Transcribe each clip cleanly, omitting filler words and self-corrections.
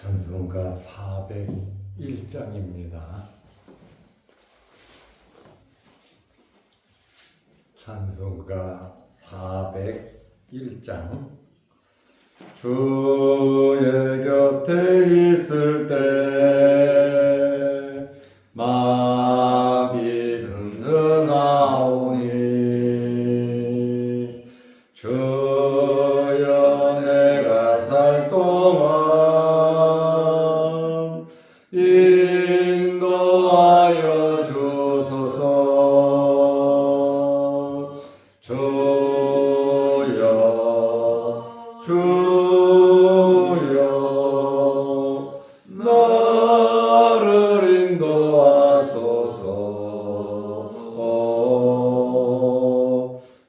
찬송가 401장입니다. 찬송가 401장. 주의 곁에 있을 때 마음이 든든하오니 주여 내가 살 동안 인도하여 주소서. 주여 나를 인도하소서.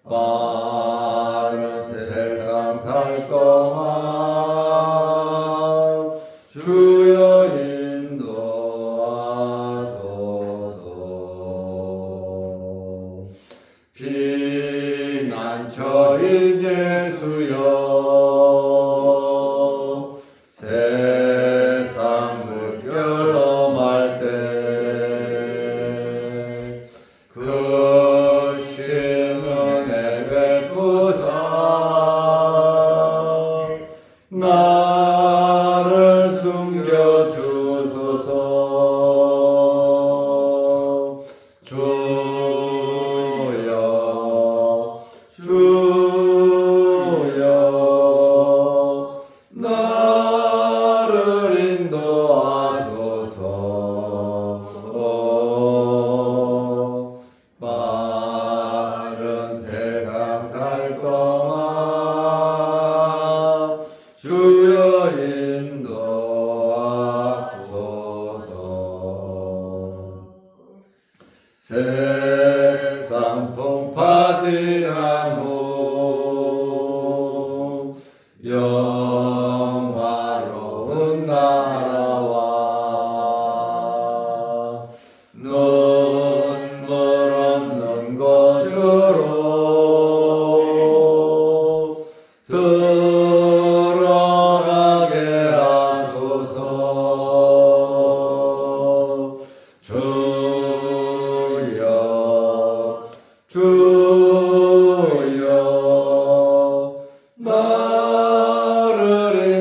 많은 세상 살 동안 주여 인도하소서. 피난처인 예수여 세상 물결 엄할 때 크신 은혜 베푸사 나를 숨겨주소서. 주여 나를 인도하소서. 빠른 세상 살 동안 주여 인도하소서. 세상 통파지한 후 영화로운 나라와 눈물 없는 곳으로 들어가게 하소서. 주여 나를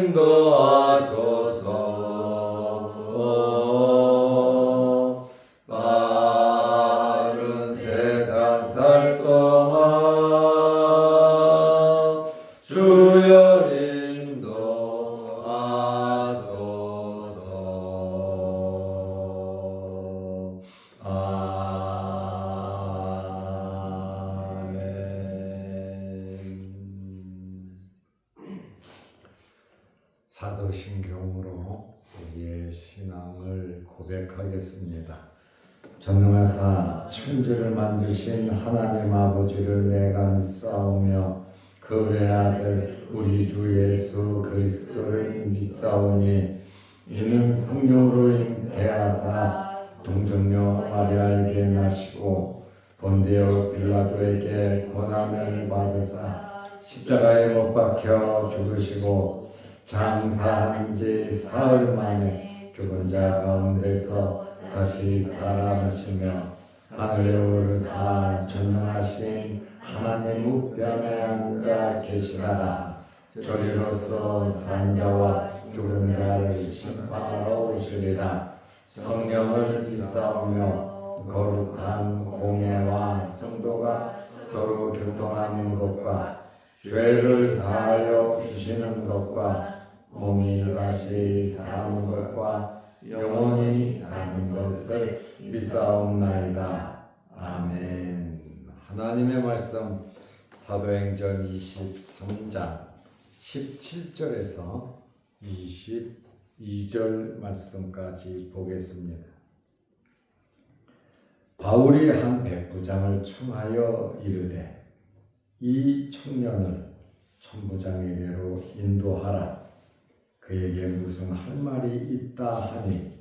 인도하소서. 빠른 세상 살 동안 주여 인도하소서. 사도신경으로 우리의 신앙을 고백하겠습니다. 전능하사 천지를 만드신 하나님 아버지를 내가 믿사오며 그 외아들 우리 주 예수 그리스도를 믿사오니 이는 성령으로 잉태하사 동정녀 마리아에게 나시고 본디오 빌라도에게 고난을 받으사 십자가에 못 박혀 죽으시고 장사한 지 사흘 만에 죽은 자 가운데서 다시 살아나시며 하늘에 오르사 전능하신 하나님 우편에 앉아 계시다가 저리로서 산 자와 죽은 자를 심판하러 오시리라. 성령을 믿사오며 거룩한 공예와 성도가 서로 교통하는 것과 죄를 사하여 주시는 것과 몸이 다시 사는 것과 영원히 사는 것을 믿사옵나이다. 아멘. 하나님의 말씀 사도행전 23장 17절에서 22절 말씀까지 보겠습니다. 바울이 한 백부장을 청하여 이르되 이 청년을 천부장에게로 인도하라. 그에게 무슨 할 말이 있다 하니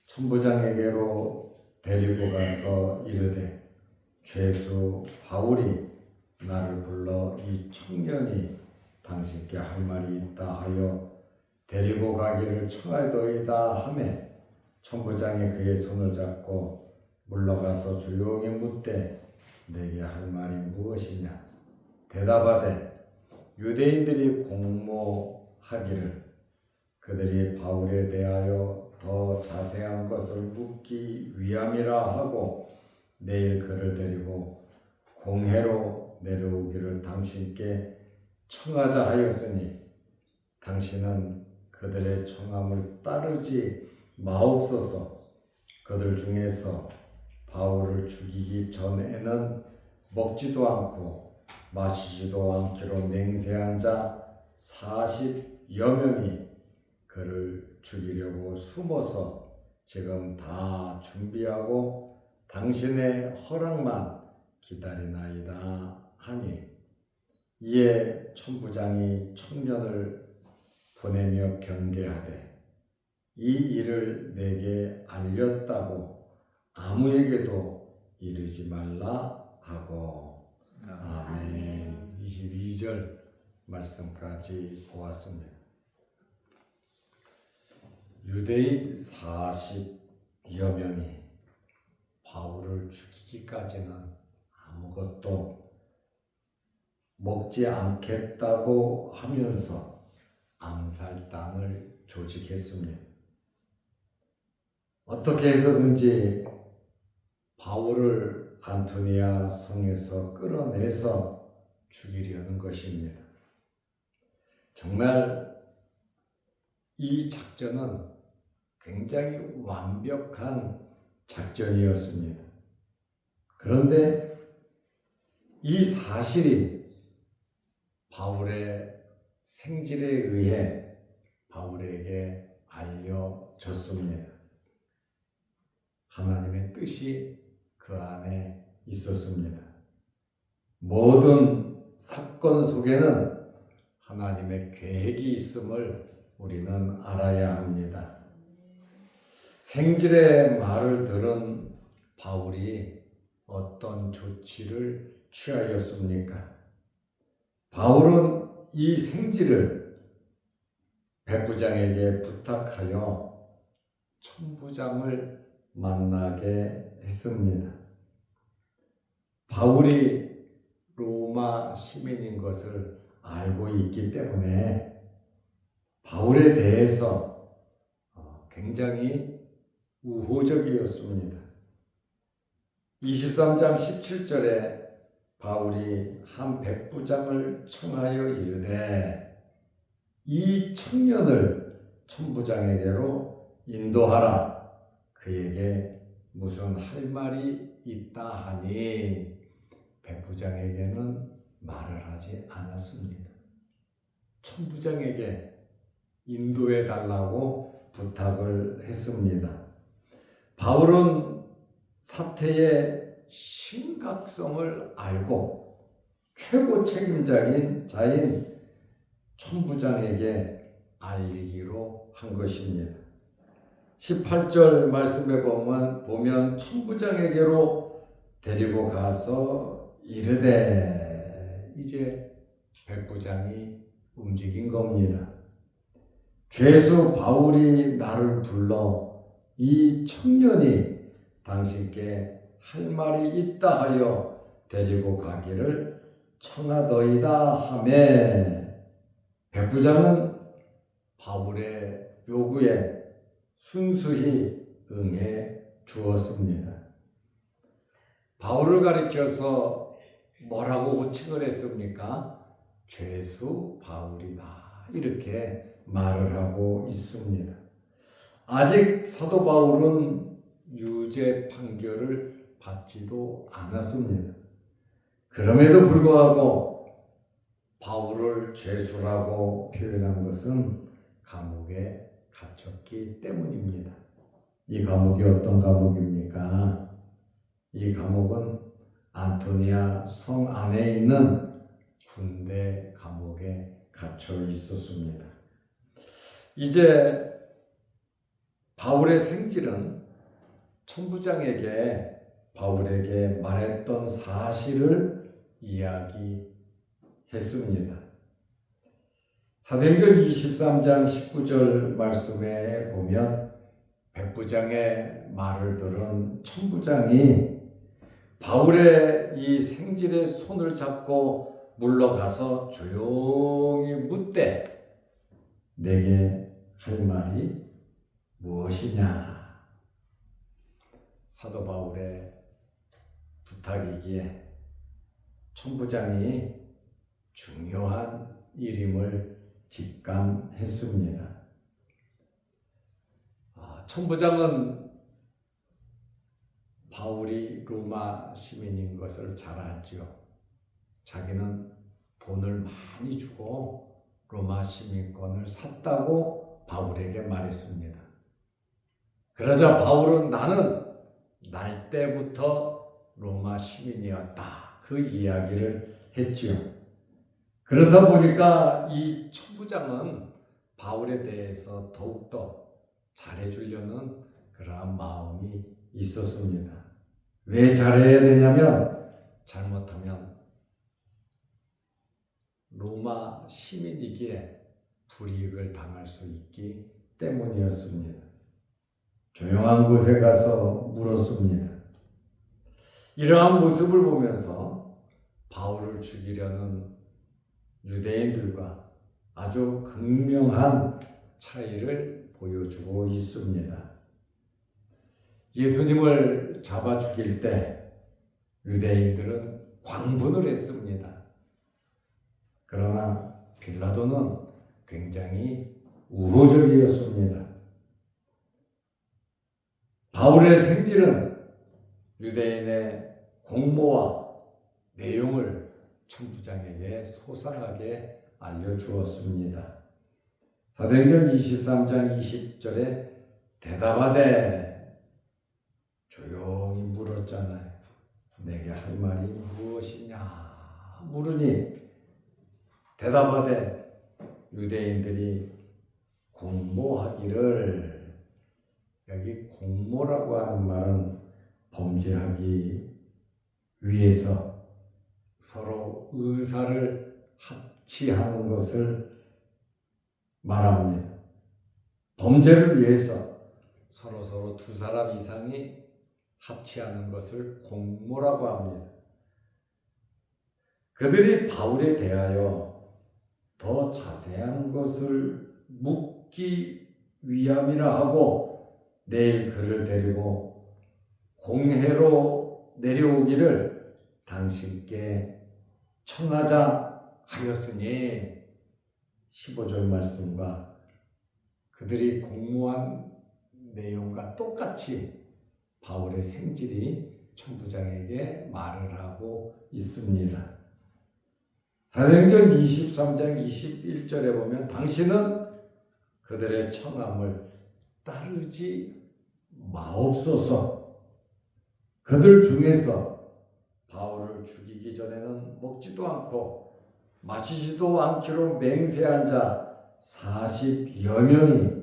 천부장에게로 데리고 가서 이르되 죄수 바울이 나를 불러 이 청년이 당신께 할 말이 있다 하여 데리고 가기를 청하더이다 하매 천부장이 그의 손을 잡고 물러가서 조용히 묻되 내게 할 말이 무엇이냐. 대답하되 유대인들이 공모하기를 그들이 바울에 대하여 더 자세한 것을 묻기 위함이라 하고 내일 그를 데리고 공회로 내려오기를 당신께 청하자 하였으니 당신은 그들의 청함을 따르지 마옵소서. 그들 중에서 바울을 죽이기 전에는 먹지도 않고 마시지도 않기로 맹세한 자 40여 명이 그를 죽이려고 숨어서 지금 다 준비하고 당신의 허락만 기다리나이다 하니 이에 천부장이 청년을 보내며 경계하되 이 일을 내게 알렸다고 아무에게도 이르지 말라 하고. 아멘. 22절 말씀까지 보았습니다. 유대인 40여 명이 바울을 죽이기까지는 아무것도 먹지 않겠다고 하면서 암살단을 조직했습니다. 어떻게 해서든지 바울을 안토니아 성에서 끌어내서 죽이려는 것입니다. 정말 이 작전은 굉장히 완벽한 작전이었습니다. 그런데 이 사실이 바울의 생질에 의해 바울에게 알려졌습니다. 하나님의 뜻이 그 안에 있었습니다. 모든 사건 속에는 하나님의 계획이 있음을 우리는 알아야 합니다. 생질의 말을 들은 바울이 어떤 조치를 취하였습니까? 바울은 이 생질을 백부장에게 부탁하여 천부장을 만나게 했습니다. 바울이 로마 시민인 것을 알고 있기 때문에 바울에 대해서 굉장히 우호적이었습니다. 23장 17절에 바울이 한 백부장을 청하여 이르되 이 청년을 천부장에게로 인도하라. 그에게 무슨 할 말이 있다 하니 백부장에게는 말을 하지 않았습니다. 천부장에게 인도해 달라고 부탁을 했습니다. 바울은 사태의 심각성을 알고 최고 책임자인 천부장에게 알리기로 한 것입니다. 18절 말씀에 보면 천부장에게로 데리고 가서 이르되 이제 백부장이 움직인 겁니다. 죄수 바울이 나를 불러 이 청년이 당신께 할 말이 있다 하여 데리고 가기를 청하더이다 하매 백부장은 바울의 요구에 순수히 응해 주었습니다. 바울을 가리켜서 뭐라고 호칭을 했습니까? 죄수 바울이다. 이렇게 말을 하고 있습니다. 아직 사도 바울은 유죄 판결을 받지도 않았습니다. 그럼에도 불구하고 바울을 죄수라고 표현한 것은 감옥에 갇혔기 때문입니다. 이 감옥이 어떤 감옥입니까? 이 감옥은 안토니아 성 안에 있는 군대 감옥에 갇혀 있었습니다. 이제 바울의 생질은 천부장에게 바울에게 말했던 사실을 이야기했습니다. 사도행전 23장 19절 말씀에 보면 백부장의 말을 들은 천부장이 바울의 이 생질의 손을 잡고 물러가서 조용히 묻되 내게 할 말이 무엇이냐. 사도 바울의 부탁이기에 천부장이 중요한 일임을 직감했습니다. 천부장은 바울이 로마 시민인 것을 잘 알지요. 자기는 돈을 많이 주고 로마 시민권을 샀다고 바울에게 말했습니다. 그러자 바울은 나는 날 때부터 로마 시민이었다. 그 이야기를 했지요. 그러다 보니까 이 천부장은 바울에 대해서 더욱더 잘해주려는 그러한 마음이 있었습니다. 왜 잘해야 되냐면 잘못하면 로마 시민이기에 불이익을 당할 수 있기 때문이었습니다. 조용한 곳에 가서 물었습니다. 이러한 모습을 보면서 바울을 죽이려는 유대인들과 아주 극명한 차이를 보여주고 있습니다. 예수님을 잡아 죽일 때 유대인들은 광분을 했습니다. 그러나 빌라도는 굉장히 우호적이었습니다. 바울의 생질은 유대인의 공모와 내용을 천부장에게 소상하게 알려주었습니다. 사도행전 23장 20절에 대답하되 조용히 물었잖아요. 내게 할 말이 무엇이냐 물으니 대답하되 유대인들이 공모하기를, 여기 공모라고 하는 말은 범죄하기 위해서 서로 의사를 합치하는 것을 말합니다. 범죄를 위해서 서로 두 사람 이상이 합치하는 것을 공모라고 합니다. 그들이 바울에 대하여 더 자세한 것을 묻기 위함이라 하고 내일 그를 데리고 공회로 내려오기를 당신께 청하자 하였으니 15절 말씀과 그들이 공모한 내용과 똑같이 바울의 생질이 천부장에게 말을 하고 있습니다. 사도행전 23장 21절에 보면 당신은 그들의 청함을 따르지 마옵소서. 그들 중에서 바울을 죽이기 전에는 먹지도 않고 마시지도 않기로 맹세한 자 40여 명이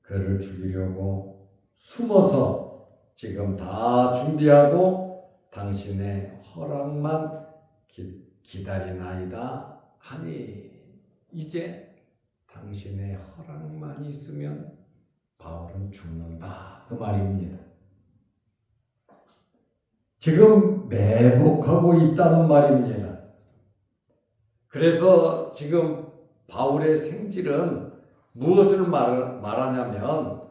그를 죽이려고 숨어서 지금 다 준비하고 당신의 허락만 기다리나이다 하니, 이제 당신의 허락만 있으면 바울은 죽는다 그 말입니다. 지금 매복하고 있다는 말입니다. 그래서 지금 바울의 생질은 무엇을 말하냐면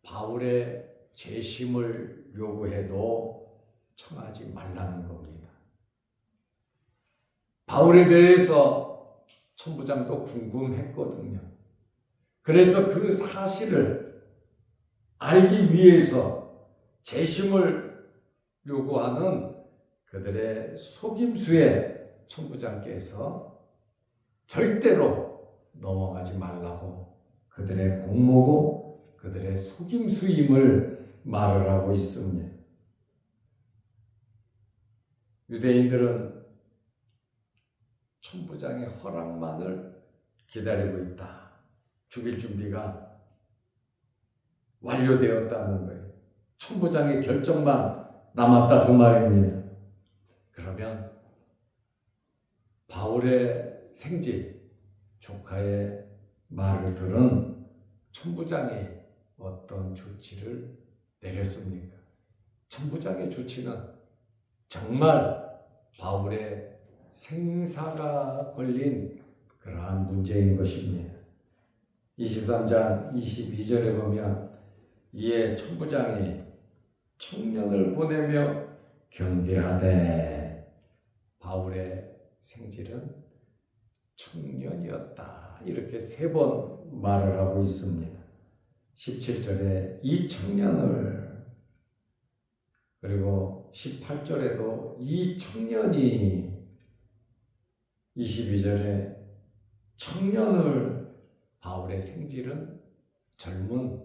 바울의 재심을 요구해도 청하지 말라는 겁니다. 바울에 대해서 천부장도 궁금했거든요. 그래서 그 사실을 알기 위해서 재심을 요구하는 그들의 속임수에 천부장께서 절대로 넘어가지 말라고 그들의 공모고 그들의 속임수임을 말을 하고 있습니다. 유대인들은 천부장의 허락만을 기다리고 있다. 죽일 준비가 완료되었다는 거예요. 천부장의 결정만 남았다 그 말입니다. 그러면 바울의 생질, 조카의 말을 들은 천부장이 어떤 조치를 내렸습니까? 천부장의 조치는 정말 바울의 생사가 걸린 그러한 문제인 것입니다. 23장 22절에 보면 이에 천부장이 청년을 보내며 경계하되 바울의 생질은 청년이었다. 이렇게 3번 말을 하고 있습니다. 17절에 이 청년을, 그리고 18절에도 이 청년이, 22절에 청년을, 바울의 생질은 젊은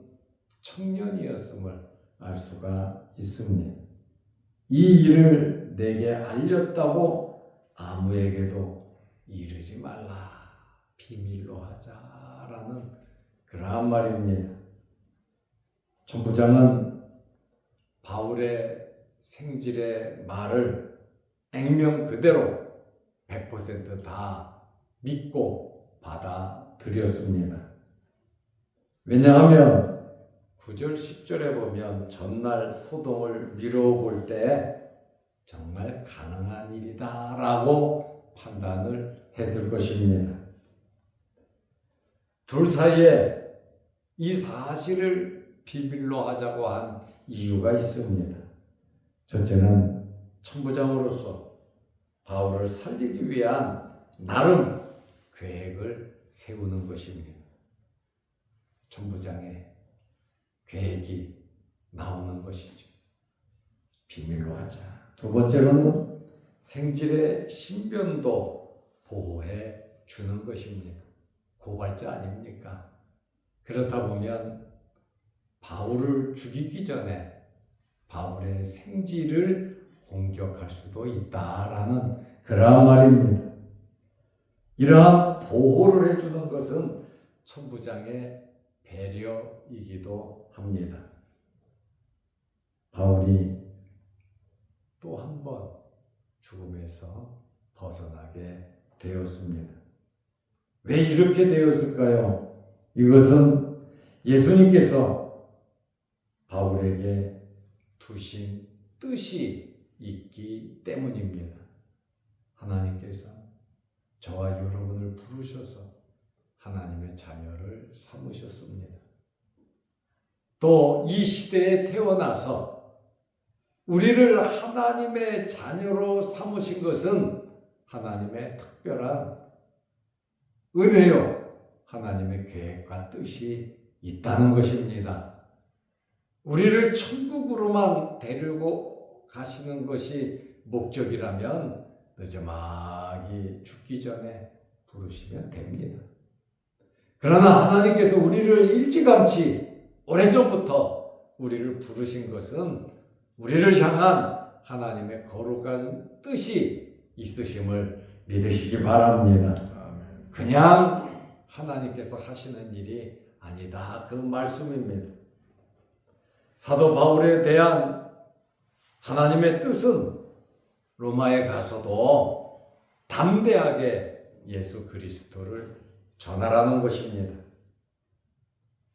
청년이었음을 알 수가 있습니다. 이 일을 내게 알렸다고 아무에게도 이르지 말라. 비밀로 하자라는 그러한 말입니다. 천부장은 바울의 생질의 말을 액면 그대로 100% 믿고 받아들였습니다. 왜냐하면 9절 10절에 보면 전날 소동을 미뤄볼 때 정말 가능한 일이다 라고 판단을 했을 것입니다. 둘 사이에 이 사실을 비밀로 하자고 한 이유가 있습니다. 첫째는 천부장으로서 바울을 살리기 위한 나름 계획을 세우는 것입니다. 천부장의 계획이 나오는 것이죠. 비밀로 하자. 두 번째로는 생질의 신변도 보호해 주는 것입니다. 고발자 아닙니까? 그렇다 보면 바울을 죽이기 전에 바울의 생질을 공격할 수도 있다라는 그러한 말입니다. 이러한 보호를 해주는 것은 천부장의 배려이기도 합니다. 바울이 또 한 번 죽음에서 벗어나게 되었습니다. 왜 이렇게 되었을까요? 이것은 예수님께서 바울에게 두신 뜻이 있기 때문입니다. 하나님께서 저와 여러분을 부르셔서 하나님의 자녀를 삼으셨습니다. 또 이 시대에 태어나서 우리를 하나님의 자녀로 삼으신 것은 하나님의 특별한 은혜요, 하나님의 계획과 뜻이 있다는 것입니다. 우리를 천국으로만 데리고 가시는 것이 목적이라면 늦어막이 죽기 전에 부르시면 됩니다. 그러나 하나님께서 우리를 일찌감치 오래전부터 우리를 부르신 것은 우리를 향한 하나님의 거룩한 뜻이 있으심을 믿으시기 바랍니다. 그냥 하나님께서 하시는 일이 아니다, 그 말씀입니다. 사도 바울에 대한 하나님의 뜻은 로마에 가서도 담대하게 예수 그리스도를 전하라는 것입니다.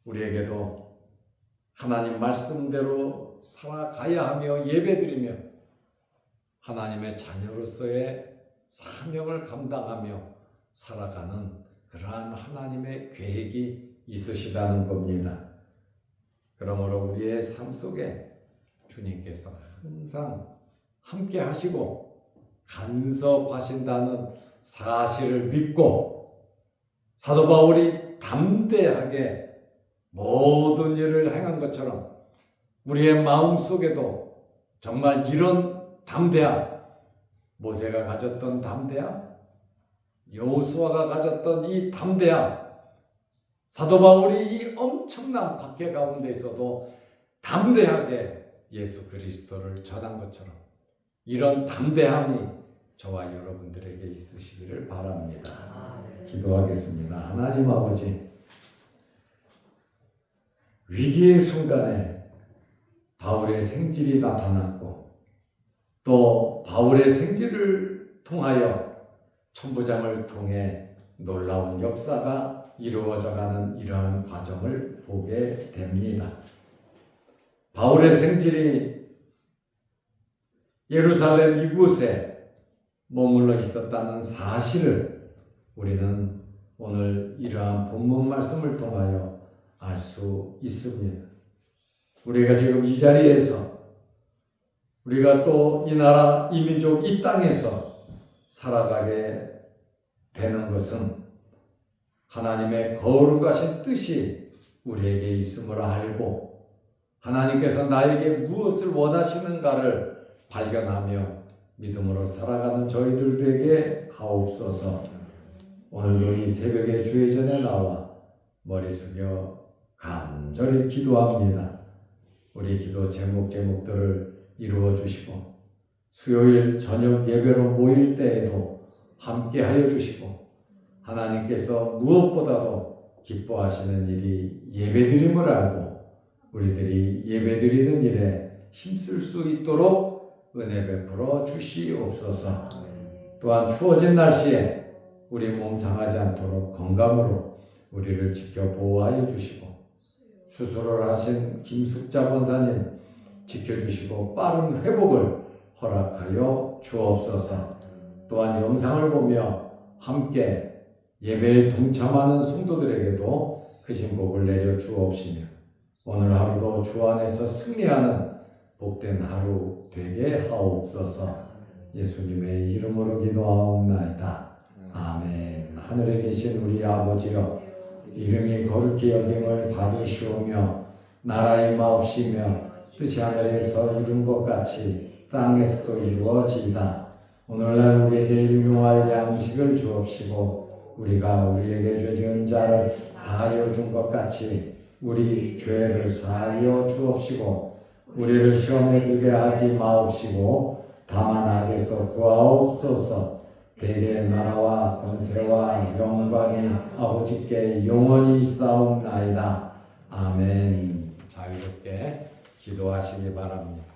우리에게도 하나님 말씀대로 살아가야 하며 예배드리며 하나님의 자녀로서의 사명을 감당하며 살아가는 그러한 하나님의 계획이 있으시다는 겁니다. 그러므로 우리의 삶 속에 주님께서 항상 함께 하시고 간섭하신다는 사실을 믿고 사도 바울이 담대하게 모든 일을 행한 것처럼 우리의 마음 속에도 정말 이런 담대함, 모세가 가졌던 담대함, 여호수아가 가졌던 이 담대함, 사도 바울이 이 엄청난 박해 가운데에서도 담대하게 예수 그리스도를 전한 것처럼 이런 담대함이 저와 여러분들에게 있으시기를 바랍니다. 기도하겠습니다. 하나님 아버지, 위기의 순간에 바울의 생질이 나타났고 또 바울의 생질을 통하여 천부장을 통해 놀라운 역사가 이루어져가는 이러한 과정을 보게 됩니다. 바울의 생질이 예루살렘 이곳에 머물러 있었다는 사실을 우리는 오늘 이러한 본문 말씀을 통하여 알 수 있습니다. 우리가 지금 이 자리에서 우리가 또 이 나라, 이 민족, 이 땅에서 살아가게 되는 것은 하나님의 거룩하신 뜻이 우리에게 있음을 알고 하나님께서 나에게 무엇을 원하시는가를 발견하며 믿음으로 살아가는 저희들 되게 하옵소서. 오늘도 이 새벽에 주의 전에 나와 머리 숙여 간절히 기도합니다. 우리 기도 제목들을 이루어 주시고 수요일 저녁 예배로 모일 때에도 함께 하여 주시고 하나님께서 무엇보다도 기뻐하시는 일이 예배드림을 알고 우리들이 예배드리는 일에 힘쓸 수 있도록 은혜 베풀어 주시옵소서. 또한 추워진 날씨에 우리 몸 상하지 않도록 건강으로 우리를 지켜 보호하여 주시고 수술을 하신 김숙자 권사님 지켜주시고 빠른 회복을 허락하여 주옵소서. 또한 영상을 보며 함께 예배에 동참하는 성도들에게도 크신 복을 내려 주옵시며 오늘 하루도 주 안에서 승리하는 복된 하루 되게 하옵소서. 예수님의 이름으로 기도하옵나이다. 아멘. 하늘에 계신 우리 아버지여, 이름이 거룩히 여김을 받으시오며 나라의 마옵시며 뜻이 하늘에서 이룬 것 같이 땅에서도 이루어지이다. 오늘날 우리에게 일용할 양식을 주옵시고 우리가 우리에게 죄 지은 자를 사하여 준 것 같이 우리 죄를 사하여 주옵시고 우리를 시험에 들게 하지 마옵시고 다만 악에서 구하옵소서. 대개 나라와 권세와 영광이 아버지께 영원히 있사옵나이다. 아멘. 자유롭게 기도하시기 바랍니다.